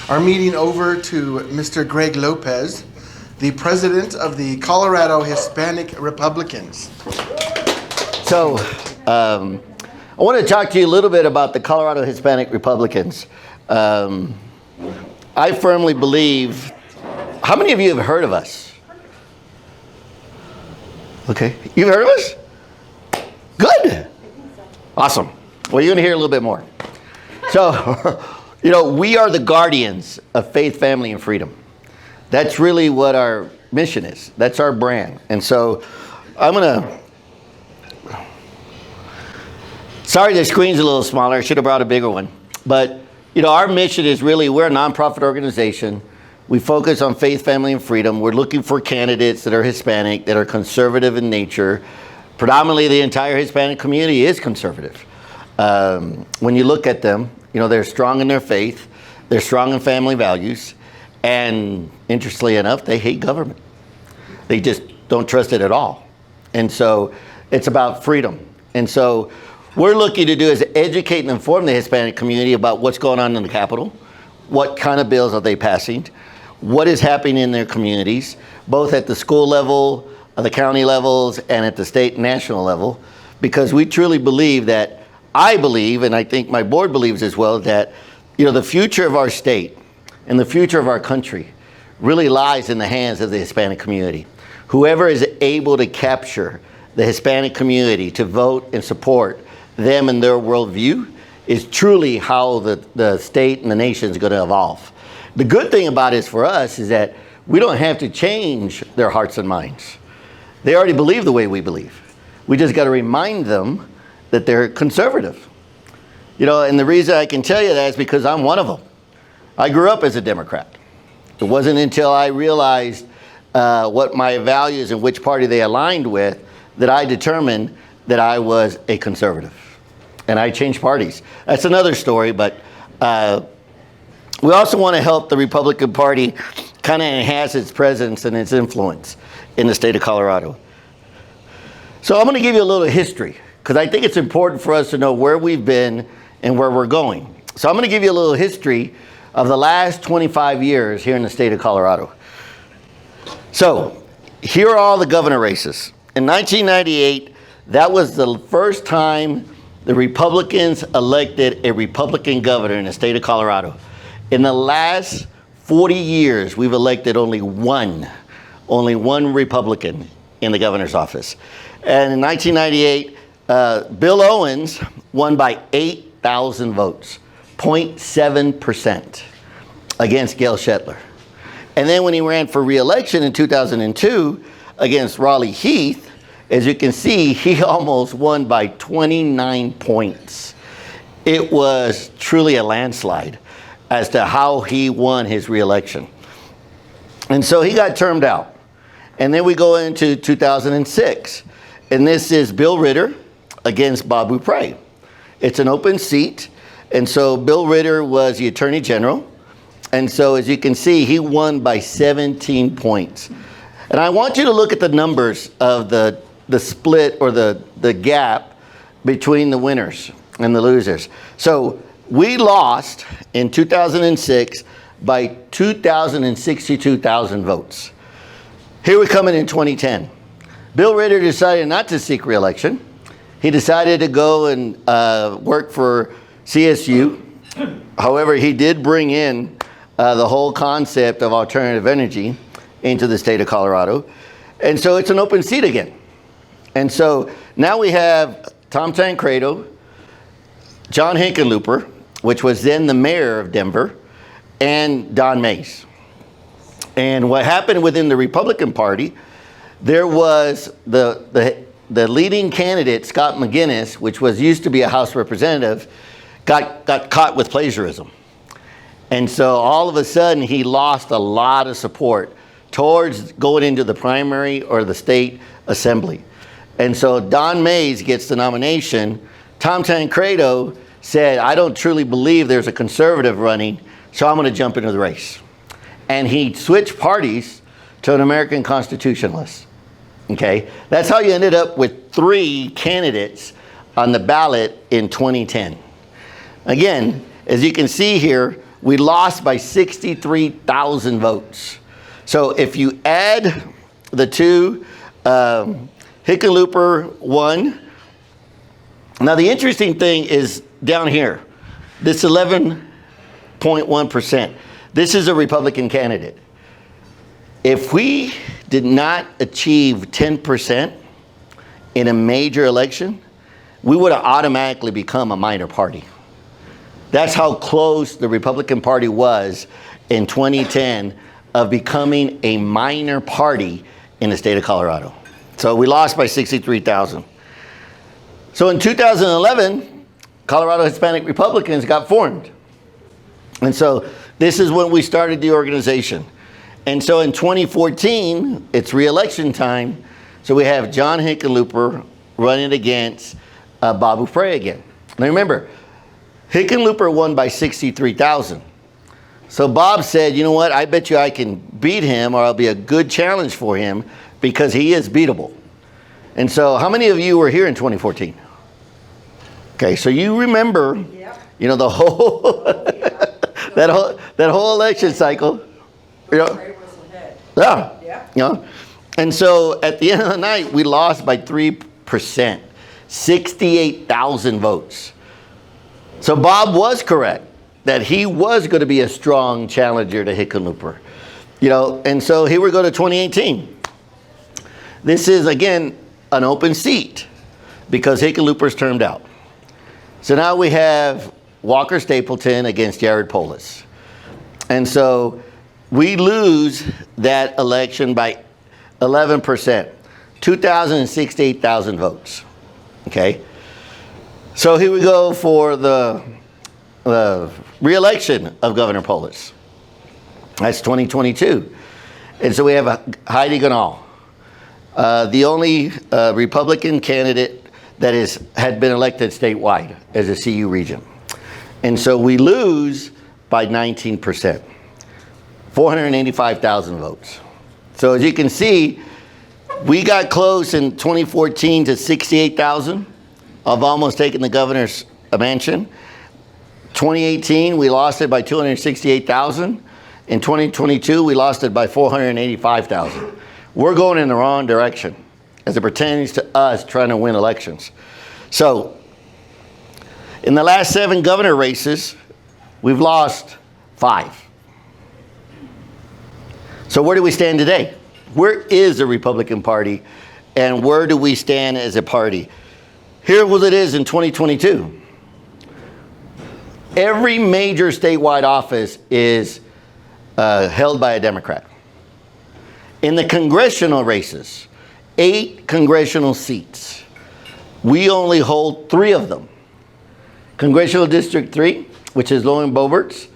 Our meeting over to Mr. Greg Lopez, the president of the Colorado Hispanic Republicans. So, I want to talk to you a little bit about the Colorado Hispanic Republicans. I firmly believe, how many of you have heard of us? Okay, you've heard of us? Good. Awesome. Well, you're going to hear a little bit more. So, we are the guardians of faith, family, and freedom. That's really what our mission is. That's our brand. And so I'm going to... Sorry, the screen's a little smaller. I should have brought a bigger one. But, our mission is really, we're a nonprofit organization. We focus on faith, family, and freedom. We're looking for candidates that are Hispanic, that are conservative in nature. Predominantly, the entire Hispanic community is conservative. When you look at them, they're strong in their faith, they're strong in family values, and interestingly enough, they hate government. They just don't trust it at all. And so it's about freedom. And so we're looking to do is educate and inform the Hispanic community about what's going on in the Capitol, what kind of bills are they passing, what is happening in their communities, both at the school level, the county levels, and at the state and national level, because we truly believe that, I believe, and I think my board believes as well, that the future of our state and the future of our country really lies in the hands of the Hispanic community. Whoever is able to capture the Hispanic community to vote and support them and their worldview is truly how the state and the nation is going to evolve. The good thing about it for us is that we don't have to change their hearts and minds. They already believe the way we believe. We just got to remind them that they're conservative. And the reason I can tell you that is because I'm one of them. I grew up as a Democrat. It wasn't until I realized what my values and which party they aligned with that I determined that I was a conservative. And I changed parties. That's another story, but we also want to help the Republican Party kind of enhance its presence and its influence in the state of Colorado. So I'm going to give you a little history, because I think it's important for us to know where we've been and where we're going. So I'm going to give you a little history of the last 25 years here in the state of Colorado. So here are all the governor races. In 1998, that was the first time the Republicans elected a Republican governor in the state of Colorado. In the last 40 years, we've elected only one Republican in the governor's office. And in 1998, Bill Owens won by 8,000 votes, 0.7% against Gail Shetler. And then when he ran for re-election in 2002 against Raleigh Heath, as you can see, he almost won by 29 points. It was truly a landslide as to how he won his re-election. And so he got termed out. And then we go into 2006. And this is Bill Ritter against Bob Bupre. It's an open seat. And so Bill Ritter was the Attorney General. And so as you can see, he won by 17 points. And I want you to look at the numbers of the split or the gap between the winners and the losers. So we lost in 2006 by 262,000 votes. Here we come in 2010. Bill Ritter decided not to seek re-election. He decided to go and work for CSU. However, he did bring in the whole concept of alternative energy into the state of Colorado. And so it's an open seat again. And so now we have Tom Tancredo, John Hickenlooper, which was then the mayor of Denver, and Don Mays. And what happened within the Republican Party, there was the leading candidate, Scott McGinnis, which used to be a House representative, got caught with plagiarism. And so all of a sudden, he lost a lot of support towards going into the primary or the state assembly. And so Don Mays gets the nomination. Tom Tancredo said, I don't truly believe there's a conservative running, so I'm going to jump into the race. And he switched parties to an American constitutionalist. Okay? That's how you ended up with 3 candidates on the ballot in 2010. Again, as you can see here, we lost by 63,000 votes. So if you add the 2, Hickenlooper won. Now the interesting thing is down here, this 11.1%. This is a Republican candidate. If we did not achieve 10% in a major election, we would have automatically become a minor party. That's how close the Republican Party was in 2010 of becoming a minor party in the state of Colorado. So we lost by 63,000. So in 2011, Colorado Hispanic Republicans got formed. And so this is when we started the organization. And so in 2014, it's re-election time. So we have John Hickenlooper running against Bob Ufre again. Now remember, Hickenlooper won by 63,000. So Bob said, you know what, I bet you I can beat him, or I'll be a good challenge for him because he is beatable. And so how many of you were here in 2014? Okay, so you remember, you know, the whole, that whole election cycle. You know, yeah. You know, and so at the end of the night, we lost by 3%, 68,000 votes. So Bob was correct that he was going to be a strong challenger to Hickenlooper. You know, and so here we go to 2018. This is, again, an open seat because Hickenlooper's termed out. So now we have Walker Stapleton against Jared Polis. And so we lose that election by 11%, 268,000 votes. Okay? So here we go for the re-election of Governor Polis. That's 2022. And so we have Heidi Ganahl, the only Republican candidate that had been elected statewide as a CU region. And so we lose by 19%, 485,000 votes. So as you can see, we got close in 2014 to 68,000 of almost taking the governor's mansion. 2018, we lost it by 268,000. In 2022, we lost it by 485,000. We're going in the wrong direction as it pertains to us trying to win elections. So, in the last 7 governor races, we've lost 5. So where do we stand today? Where is the Republican Party, and where do we stand as a party? Here what it is in 2022. Every major statewide office is held by a Democrat. In the congressional races, 8 congressional seats, we only hold 3 of them. Congressional District 3, which is Lauren Boebert's.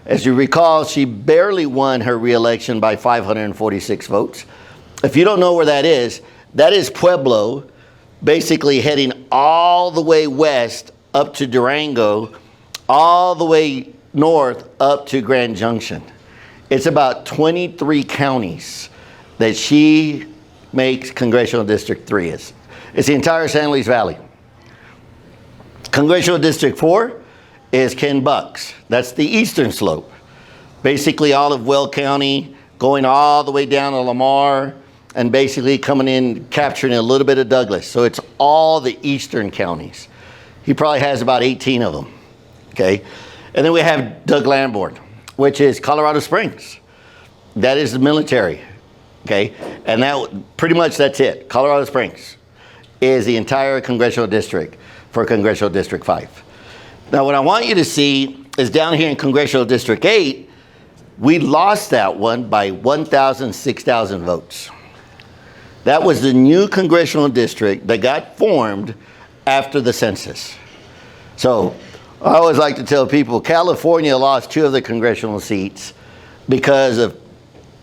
As you recall, she barely won her re-election by 546 votes. If you don't know where that is Pueblo, basically heading all the way west up to Durango, all the way north up to Grand Junction. It's about 23 counties that she makes Congressional District 3 is. It's the entire San Luis Valley. Congressional District 4 is Ken Buck's. That's the eastern slope. Basically all of Weld County, going all the way down to Lamar, and basically coming in, capturing a little bit of Douglas. So it's all the eastern counties. He probably has about 18 of them. Okay? And then we have Doug Lamborn, which is Colorado Springs. That is the military. Okay? And that pretty much that's it. Colorado Springs is the entire congressional district for Congressional District 5. Now what I want you to see is down here in Congressional District 8, we lost that one by 6,000 votes. That was the new congressional district that got formed after the census. So I always like to tell people California lost 2 of the congressional seats because of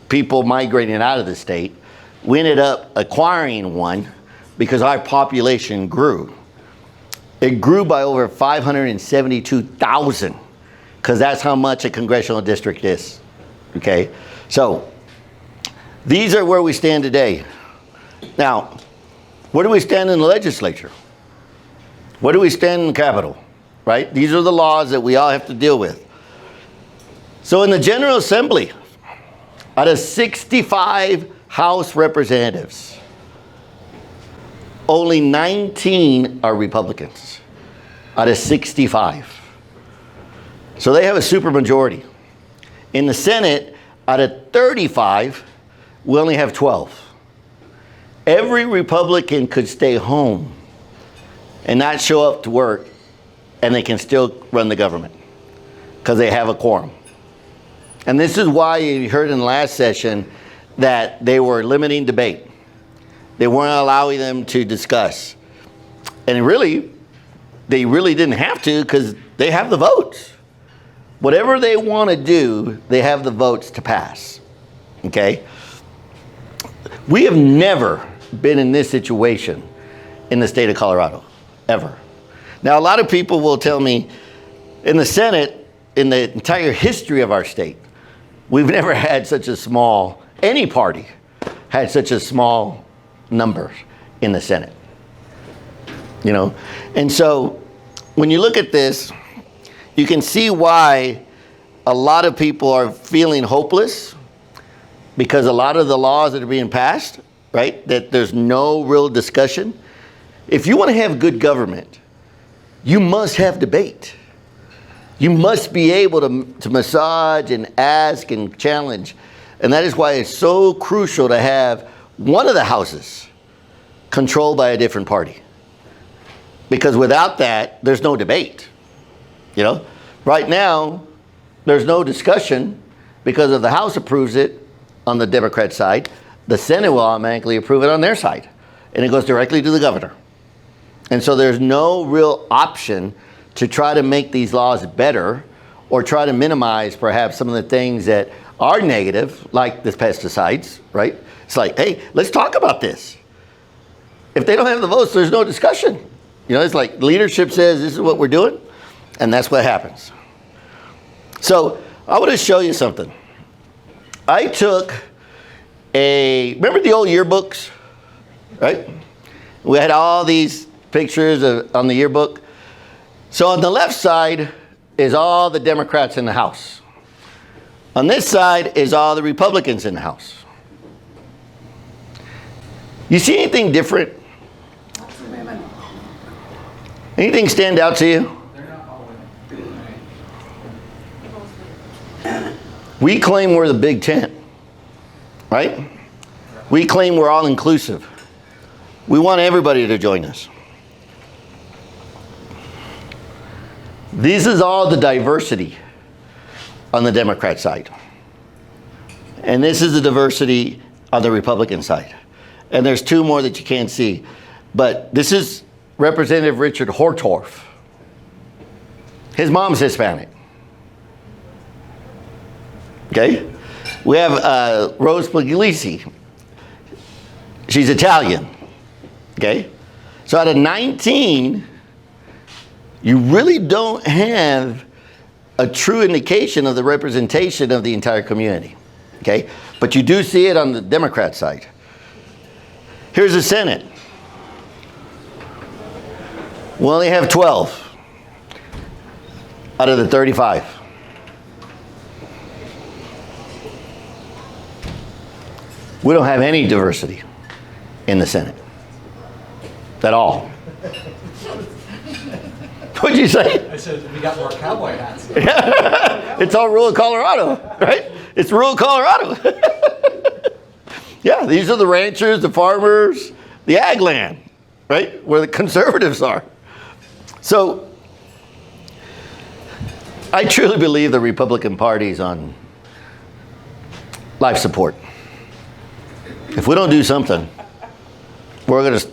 people migrating out of the state. We ended up acquiring 1 because our population grew. It grew by over 572,000 because that's how much a congressional district is. Okay, so these are where we stand today. Now, where do we stand in the legislature? Where do we stand in the Capitol? Right? These are the laws that we all have to deal with. So in the General Assembly, out of 65 House representatives, only 19 are Republicans out of 65. So they have a supermajority. In the Senate, out of 35, we only have 12. Every Republican could stay home and not show up to work, and they can still run the government because they have a quorum. And this is why you heard in the last session that they were limiting debate. They weren't allowing them to discuss. And really, they really didn't have to because they have the votes. Whatever they want to do, they have the votes to pass. Okay? We have never been in this situation in the state of Colorado, ever. Now, a lot of people will tell me in the Senate, in the entire history of our state, we've never had such a small, any party had such a small number in the Senate. You know, and so when you look at this, you can see why a lot of people are feeling hopeless because a lot of the laws that are being passed, right, that there's no real discussion. If you want to have good government, you must have debate. You must be able to massage and ask and challenge. And that is why it's so crucial to have one of the houses controlled by a different party. Because without that, there's no debate. You know, right now, there's no discussion because if the House approves it on the Democrat side, the Senate will automatically approve it on their side. And it goes directly to the governor. And so there's no real option to try to make these laws better or try to minimize perhaps some of the things that are negative, like the pesticides, right? It's like, hey, let's talk about this. If they don't have the votes, there's no discussion. You know, it's like leadership says this is what we're doing, and that's what happens. So I want to show you something. I took remember the old yearbooks, right? We had all these pictures on the yearbook. So on the left side is all the Democrats in the House. On this side is all the Republicans in the House. You see anything different? Anything stand out to you? We claim we're the big tent, right? We claim we're all inclusive. We want everybody to join us. This is all the diversity on the Democrat side. And this is the diversity on the Republican side. And there's 2 more that you can't see. But this is Representative Richard Hortorf. His mom's Hispanic. Okay? We have Rose Puglisi. She's Italian. Okay? So out of 19, you really don't have a true indication of the representation of the entire community. Okay? But you do see it on the Democrat side. Here's the Senate. We only have 12 out of the 35. We don't have any diversity in the Senate at all. What'd you say? I said we got more cowboy hats. It's all rural Colorado, right? It's rural Colorado. Yeah, these are the ranchers, the farmers, the ag land, right? Where the conservatives are. So I truly believe the Republican Party is on life support. If we don't do something, we're going to,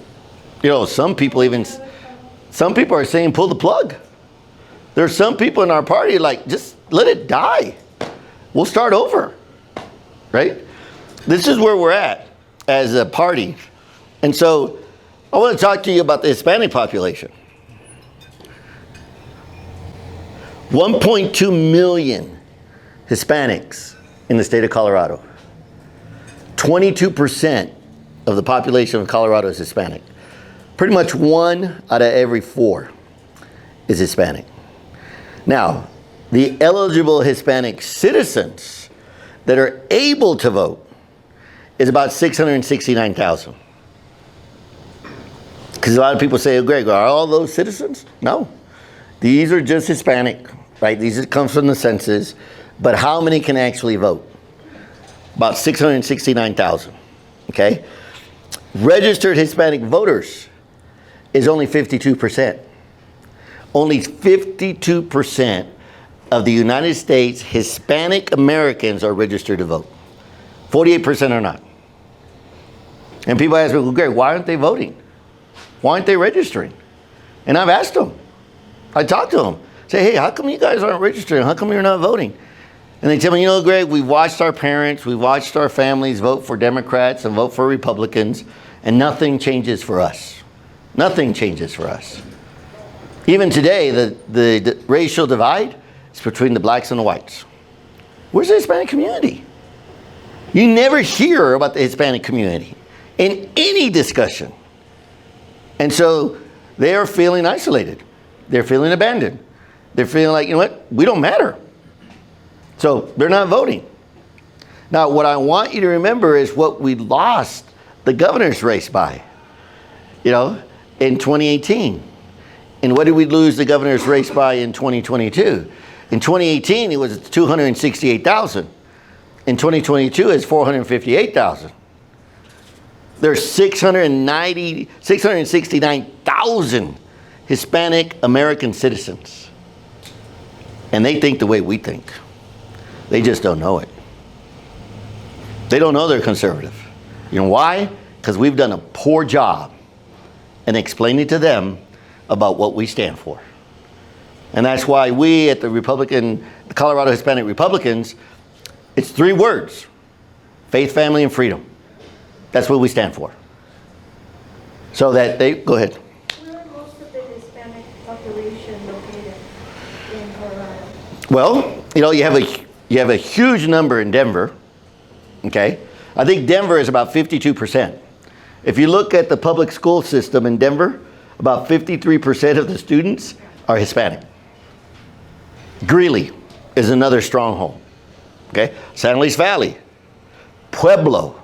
some people are saying pull the plug. There are some people in our party like, just let it die. We'll start over, right? This is where we're at as a party. And so I want to talk to you about the Hispanic population. 1.2 million Hispanics in the state of Colorado. 22% of the population of Colorado is Hispanic. Pretty much 1 out of every 4 is Hispanic. Now, the eligible Hispanic citizens that are able to vote is about 669,000. Because a lot of people say, oh, Greg, are all those citizens? No. These are just Hispanic, right? These come from the census. But how many can actually vote? About 669,000, okay? Registered Hispanic voters is only 52%. Only 52% of the United States Hispanic Americans are registered to vote. 48% are not. And people ask me, well, Greg, why aren't they voting? Why aren't they registering? And I've asked them. I talked to them. Say, hey, how come you guys aren't registering? How come you're not voting? And they tell me, you know, Greg, we've watched our parents, we've watched our families vote for Democrats and vote for Republicans, and nothing changes for us. Nothing changes for us. Even today, the racial divide is between the blacks and the whites. Where's the Hispanic community? You never hear about the Hispanic community in any discussion. And so they are feeling isolated. They're feeling abandoned. They're feeling like, you know what, we don't matter. So they're not voting. Now, what I want you to remember is what we lost the governor's race by, you know, in 2018. And what did we lose the governor's race by in 2022? In 2018, it was 268,000. In 2022, it's 458,000. There's 669,000 Hispanic American citizens. And they think the way we think. They just don't know it. They don't know they're conservative. You know why? Because we've done a poor job in explaining to them about what we stand for. And that's why we at the Colorado Hispanic Republicans, it's 3 words: faith, family, and freedom. That's what we stand for. So that they, go ahead. Where are most of the Hispanic population located in Colorado? Well, you know, you have a huge number in Denver, okay? I think Denver is about 52%. If you look at the public school system in Denver, about 53% of the students are Hispanic. Greeley is another stronghold, okay? San Luis Valley, Pueblo.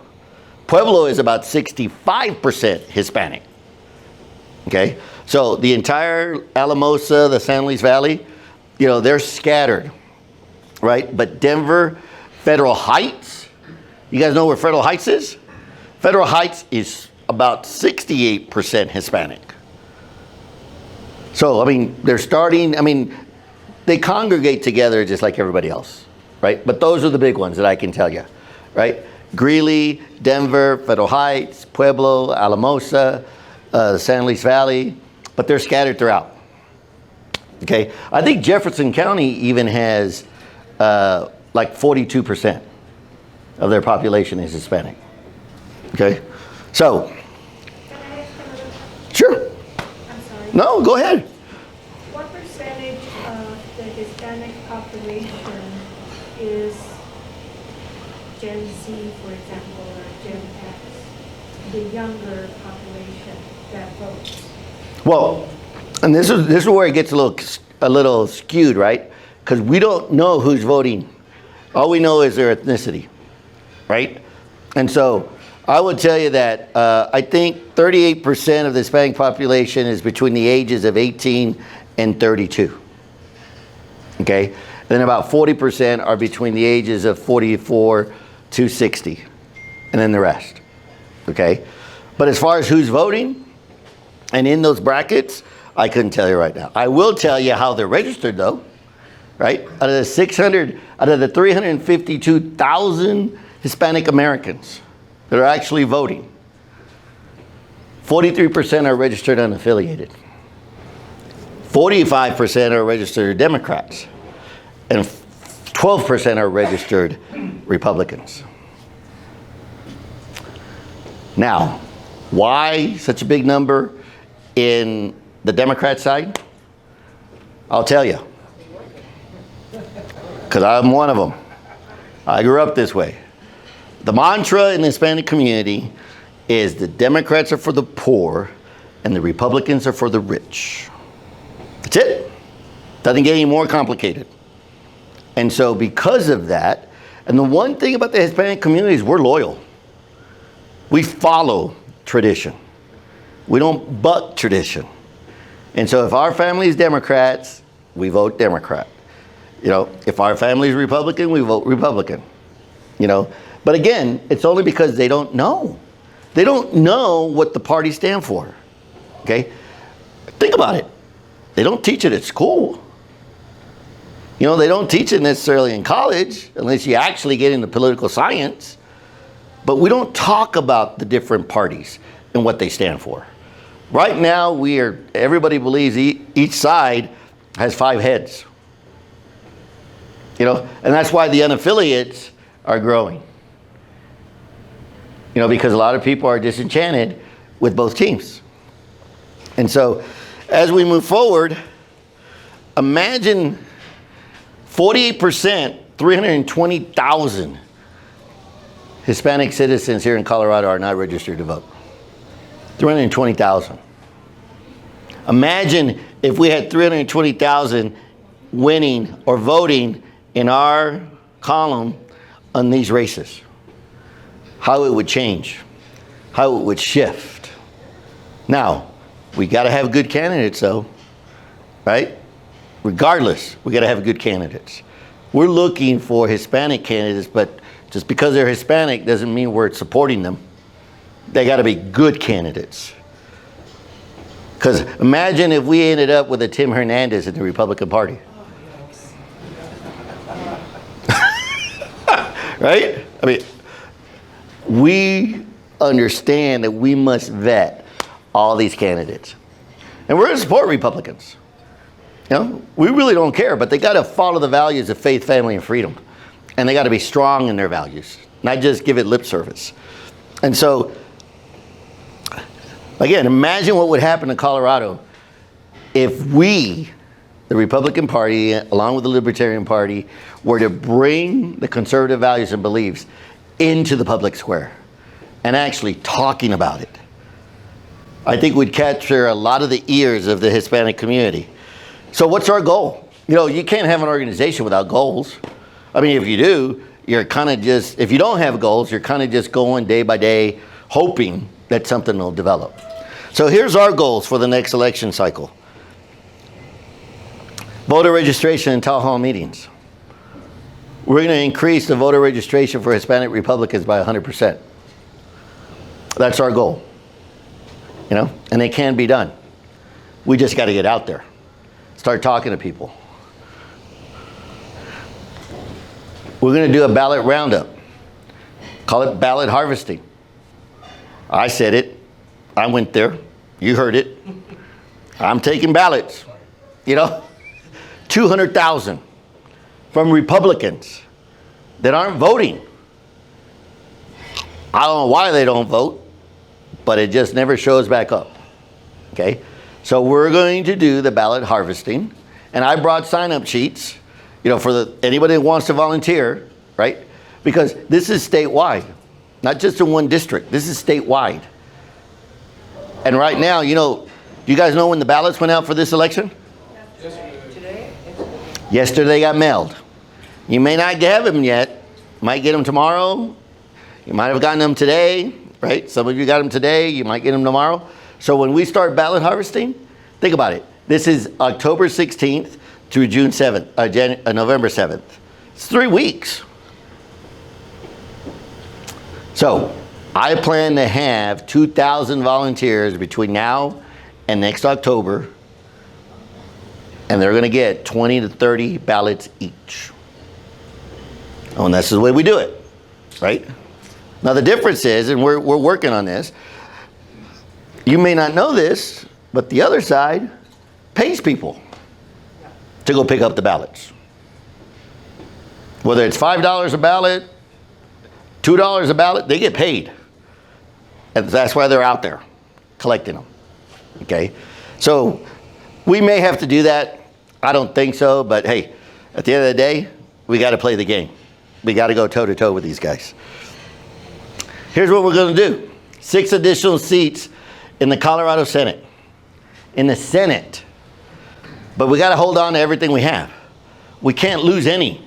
Pueblo is about 65% Hispanic, okay? So the entire Alamosa, the San Luis Valley, you know, they're scattered, right? But Denver, Federal Heights, you guys know where Federal Heights is? Federal Heights is about 68% Hispanic. So, I mean, they congregate together just like everybody else, right? But those are the big ones that I can tell you, right? Greeley, Denver, Federal Heights, Pueblo, Alamosa, San Luis Valley, but they're scattered throughout. Okay, I think Jefferson County even has like 42% of their population is Hispanic. Okay, so. Can I ask another question? Sure. I'm sorry. No, go ahead. What percentage of the Hispanic population is Gen Z, for example, or Gen X, the younger population that votes? Well, and this is where it gets a little skewed, right? Because we don't know who's voting. All we know is their ethnicity, right? And so I would tell you that I think 38% of the Hispanic population is between the ages of 18 and 32. Okay? And then about 40% are between the ages of 44 to 60. And then the rest. Okay? But as far as who's voting and in those brackets, I couldn't tell you right now. I will tell you how they're registered though. Right? Out of the 352,000 Hispanic Americans that are actually voting, 43% are registered unaffiliated. 45% are registered Democrats, and 12% are registered Republicans. Now, why such a big number in the Democrat side? I'll tell you. Because I'm one of them. I grew up this way. The mantra in the Hispanic community is the Democrats are for the poor and the Republicans are for the rich. That's it. Doesn't get any more complicated. And so because of that, and the one thing about the Hispanic community is we're loyal. We follow tradition. We don't buck tradition. And so if our family is Democrats, we vote Democrat. You know, if our family is Republican, we vote Republican. You know, but again, it's only because they don't know. They don't know what the parties stand for. Okay? Think about it. They don't teach it at school. You know, they don't teach it necessarily in college unless you actually get into political science. But we don't talk about the different parties and what they stand for. Right now, everybody believes each side has 5 heads. You know, and that's why the unaffiliates are growing. You know, because a lot of people are disenchanted with both teams. And so, as we move forward, imagine 48%, 320,000 Hispanic citizens here in Colorado are not registered to vote. 320,000. Imagine if we had 320,000 winning or voting in our column on these races. How it would change. How it would shift. Now, we got to have good candidates though, right? Regardless, we got to have good candidates. We're looking for Hispanic candidates, but just because they're Hispanic doesn't mean we're supporting them. They got to be good candidates. Because imagine if we ended up with a Tim Hernandez in the Republican Party. Right? I mean, we understand that we must vet all these candidates. And we're going to support Republicans. You know, we really don't care, but they got to follow the values of faith, family, and freedom. And they got to be strong in their values, not just give it lip service. And so, again, imagine what would happen in Colorado if we, the Republican Party, along with the Libertarian Party, were to bring the conservative values and beliefs into the public square and actually talking about it. I think we'd capture a lot of the ears of the Hispanic community. So what's our goal? You know, you can't have an organization without goals. I mean, if you do, you're kind of just, if you don't have goals, you're kind of just going day by day, hoping that something will develop. So here's our goals for the next election cycle. Voter registration and town hall meetings. We're going to increase the voter registration for Hispanic Republicans by 100%. That's our goal. You know, and it can be done. We just got to get out there. Start talking to people. We're going to do a ballot roundup. Call it ballot harvesting. I said it. I went there. You heard it. I'm taking ballots. You know, 200,000 from Republicans that aren't voting. I don't know why they don't vote, but it just never shows back up. Okay? So we're going to do the ballot harvesting. And I brought sign-up sheets, you know, for anybody that wants to volunteer, right? Because this is statewide, not just in one district. This is statewide. And right now, you know, do you guys know when the ballots went out for this election? Yesterday they got mailed. You may not have them yet. Might get them tomorrow. You might have gotten them today, right? Some of you got them today. You might get them tomorrow. So when we start ballot harvesting, think about it. This is October 16th through June 7th, November 7th. It's 3 weeks. So I plan to have 2,000 volunteers between now and next October, and they're going to get 20 to 30 ballots each. Oh, and that's the way we do it, right? Now the difference is, and we're working on this, you may not know this, but the other side pays people to go pick up the ballots. Whether it's $5 a ballot, $2 a ballot, they get paid. And that's why they're out there collecting them. Okay? So we may have to do that. I don't think so, but hey, at the end of the day, we got to play the game. We got to go toe to toe with these guys. Here's what we're going to do. 6 additional seats in the Colorado Senate. In the Senate. But we got to hold on to everything we have. We can't lose any.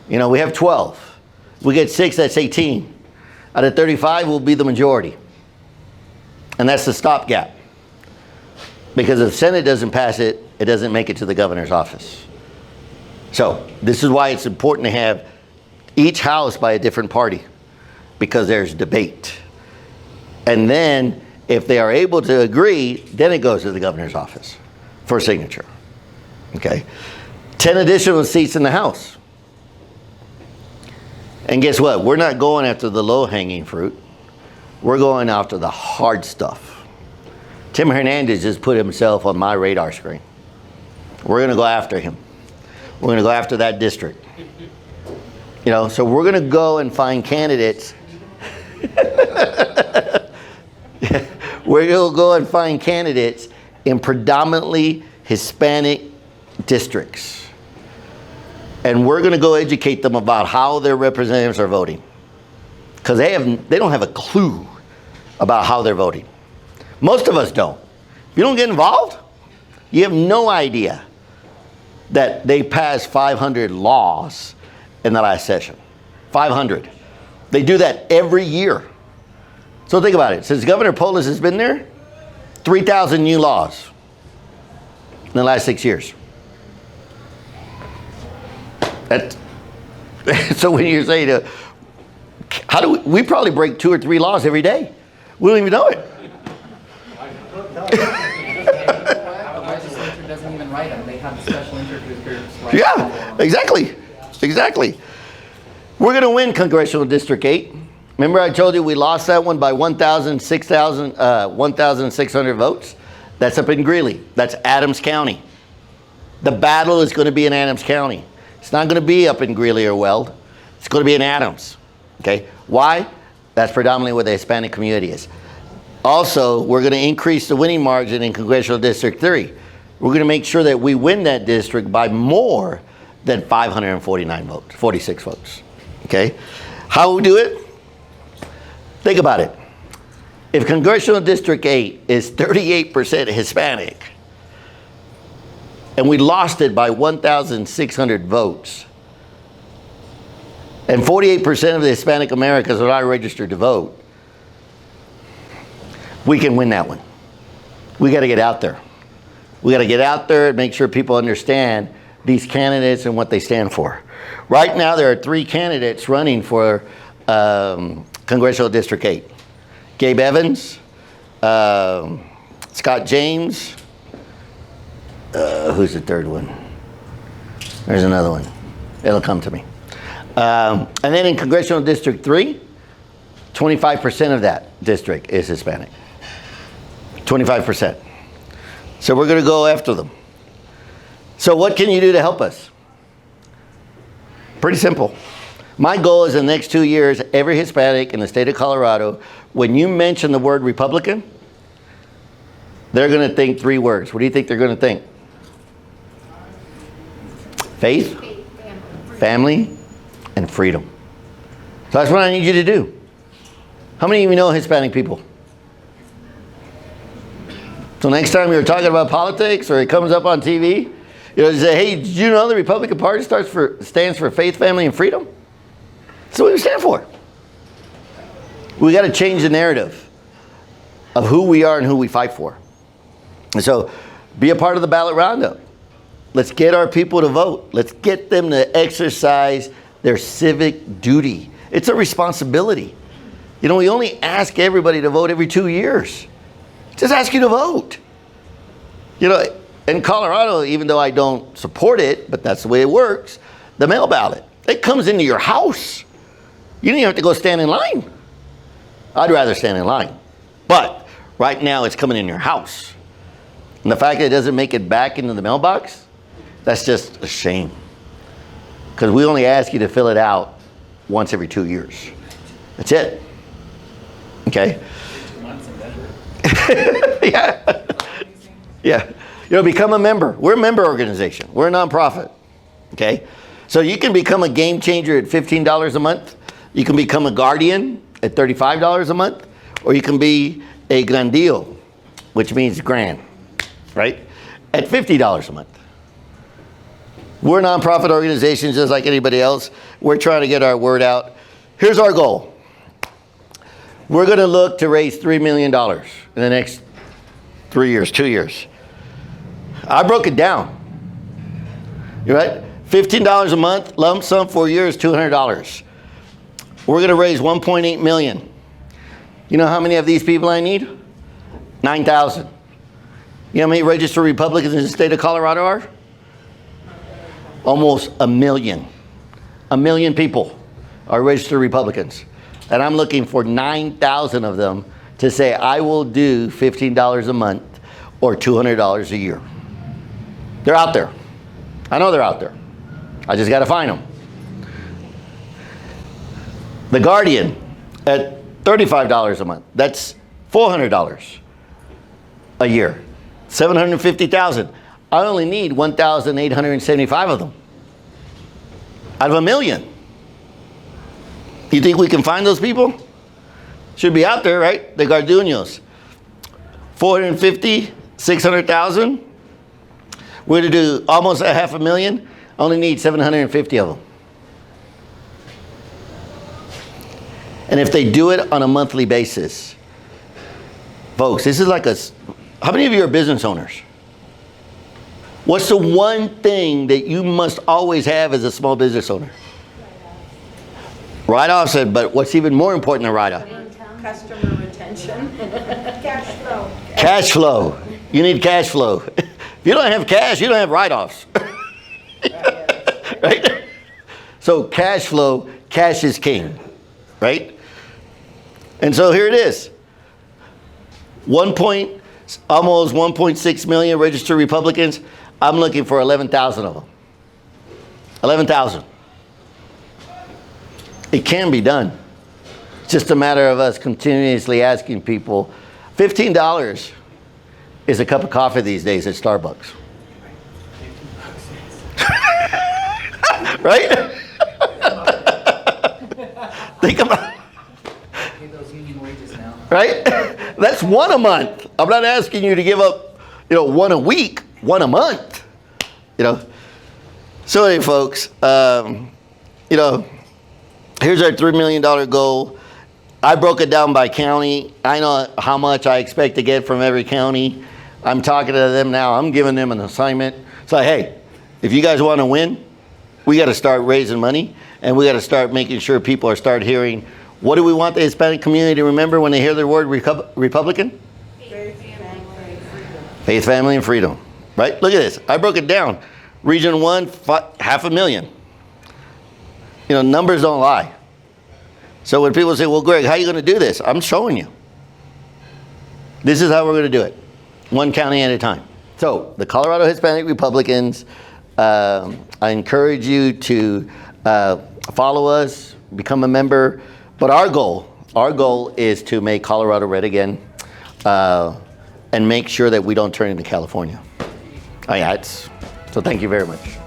You know, we have 12. We get 6, that's 18. Out of 35 will be the majority. And that's the stopgap. Because if the Senate doesn't pass it, it doesn't make it to the governor's office. So this is why it's important to have each house by a different party. Because there's debate. And then if they are able to agree, then it goes to the governor's office for signature. Okay? 10 additional seats in the House. And guess what? We're not going after the low-hanging fruit. We're going after the hard stuff. Tim Hernandez just put himself on my radar screen. We're going to go after him. We're going to go after that district. You know, so we're going to go and find candidates. We're going to go and find candidates in predominantly Hispanic districts. And we're going to go educate them about how their representatives are voting. Because they don't have a clue about how they're voting. Most of us don't. If you don't get involved, you have no idea that they passed 500 laws in the last session. 500. They do that every year. So think about it. Since Governor Polis has been there, 3,000 new laws in the last 6 years. So when you're saying, how do we probably break 2 or 3 laws every day? We don't even know it. The legislature doesn't even write them. They have the special interest groups. Yeah, exactly. Exactly. We're going to win Congressional District 8. Remember I told you we lost that one by 1,600 votes? That's up in Greeley. That's Adams County. The battle is going to be in Adams County. It's not going to be up in Greeley or Weld. It's going to be in Adams. Okay? Why? That's predominantly where the Hispanic community is. Also, we're going to increase the winning margin in Congressional District 3. We're going to make sure that we win that district by more than 549 votes, 46 votes. Okay? How we do it? Think about it. If Congressional District 8 is 38% Hispanic, and we lost it by 1,600 votes, and 48% of the Hispanic Americans are not registered to vote, we can win that one. We got to get out there. We got to get out there and make sure people understand these candidates and what they stand for. Right now, there are 3 candidates running for Congressional District 8. Gabe Evans, Scott James, who's the third one? There's another one. It'll come to me. And then in Congressional District 3, 25% of that district is Hispanic. 25%. So we're going to go after them. So what can you do to help us? Pretty simple. My goal is in the next 2 years, every Hispanic in the state of Colorado, when you mention the word Republican, they're going to think 3 words. What do you think they're going to think? Faith, family, and freedom. So that's what I need you to do. How many of you know Hispanic people? So next time you're talking about politics or it comes up on TV, you know, you say, hey, did you know the Republican Party stands for faith, family, and freedom? That's what we stand for. We got to change the narrative of who we are and who we fight for. And so be a part of the ballot roundup. Let's get our people to vote. Let's get them to exercise their civic duty. It's a responsibility. You know, we only ask everybody to vote every 2 years. Just ask you to vote. You know, in Colorado, even though I don't support it, but that's the way it works, the mail ballot, it comes into your house. You don't even have to go stand in line. I'd rather stand in line. But right now it's coming in your house. And the fact that it doesn't make it back into the mailbox, that's just a shame. Because we only ask you to fill it out once every 2 years. That's it. Okay? 2 months in Denver. Yeah. Yeah. Become a member. We're a member organization. We're a nonprofit. Okay? So you can become a game changer at $15 a month. You can become a guardian at $35 a month. Or you can be a grandio, which means grand, right? At $50 a month. We're a nonprofit organization just like anybody else. We're trying to get our word out. Here's our goal. We're going to look to raise $3 million in the next 3 years, 2 years. I broke it down. You're right? $15 a month, lump sum, 4 years, $200. We're going to raise $1.8 million. You know how many of these people I need? 9,000. You know how many registered Republicans in the state of Colorado are? Almost a million. 1 million people are registered Republicans. And I'm looking for 9,000 of them to say, I will do $15 a month or $200 a year. They're out there. I know they're out there. I just got to find them. The Guardian at $35 a month. That's $400 a year. 750,000. I only need 1,875 of them out of 1 million. You think we can find those people? Should be out there, right? The Garduños. 450, 600,000. We're to do almost 500,000. Only need 750 of them. And if they do it on a monthly basis, folks, this is like how many of you are business owners? What's the one thing that you must always have as a small business owner? Write-off said, but what's even more important than write-off? Customer retention. Cash flow. Cash flow. You need cash flow. If you don't have cash, you don't have write-offs. Right? So cash flow, cash is king. Right? And so here it is. Almost 1.6 million registered Republicans. I'm looking for 11,000 of them. 11,000. It can be done. It's just a matter of us continuously asking people. $15 is a cup of coffee these days at Starbucks. Right? Think about it. Pay those union wages now. Right? That's one a month. I'm not asking you to give up, one a week, one a month. So anyway, folks, here's our $3 million goal. I broke it down by county. I know how much I expect to get from every county. I'm talking to them now. I'm giving them an assignment. It's like, hey, if you guys want to win, we got to start raising money, and we got to start making sure people start hearing, what do we want the Hispanic community to remember when they hear the word Republican? Faith, family, and freedom. Right? Look at this. I broke it down. Region 1, 500,000. Numbers don't lie. So when people say, well, Greg, how are you going to do this? I'm showing you. This is how we're going to do it. One county at a time. So the Colorado Hispanic Republicans, I encourage you to follow us, become a member. But our goal is to make Colorado red again and make sure that we don't turn into California. So thank you very much.